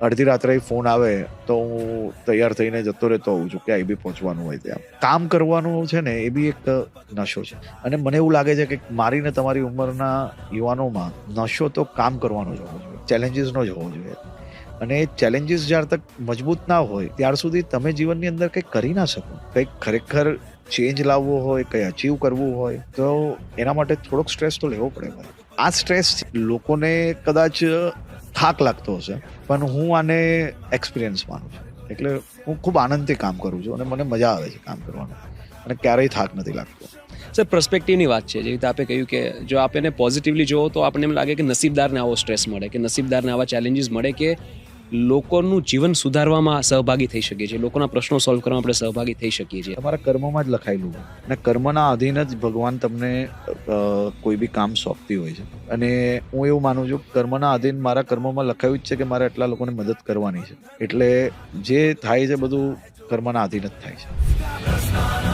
અડધી રાત્રે ફોન આવે તો હું તૈયાર થઈને જતો રહેતો હોઉં છું, ક્યાંય બી પહોંચવાનું હોય ત્યાં. કામ કરવાનું છે ને એ બી એક નશો છે. અને મને એવું લાગે છે કે મારી ને તમારી ઉંમરના યુવાનોમાં નશો તો કામ કરવાનો જ હોવો જોઈએ, ચેલેન્જીસનો જ હોવો જોઈએ. અને એ ચેલેન્જીસ જ્યાર તક મજબૂત ના હોય ત્યાર સુધી તમે જીવનની અંદર કંઈક કરી ના શકો. કંઈક ખરેખર ચેન્જ લાવવો હોય, કંઈ અચીવ કરવું હોય તો એના માટે થોડોક સ્ટ્રેસ તો લેવો પડે ભાઈ. આ સ્ટ્રેસ લોકોને કદાચ થાક લાગતો હશે, પણ હું આને એક્સપિરિયન્સ માનું છું. એટલે હું ખૂબ આનંદથી કામ કરું છું અને મને મજા આવે છે કામ કરવાનું, અને ક્યારેય થાક નથી લાગતો. સર, પર્સપેક્ટિવની વાત છે. જેવી રીતે આપે કહ્યું કે જો આપ એને પોઝિટિવલી જોવો તો આપણને એમ લાગે કે નસીબદારને આવો સ્ટ્રેસ મળે, કે નસીબદારને આવા ચેલેન્જીસ મળે કે લોકોનું જીવન સુધારવામાં સહભાગી થઈ શકીએ છીએ, લોકોના પ્રશ્નો સોલ્વ કરવામાં આપણે સહભાગી થઈ શકીએ છીએ. તમારા કર્મમાં જ લખાયેલું હોય, અને કર્મના અધીન જ ભગવાન તમને કોઈ બી કામ સોંપતી હોય છે. અને હું એવું માનું છું કર્મના અધીન મારા કર્મમાં લખાયું જ છે કે મારે એટલા લોકોને મદદ કરવાની છે. એટલે જે થાય છે બધું કર્મના અધીન જ થાય છે.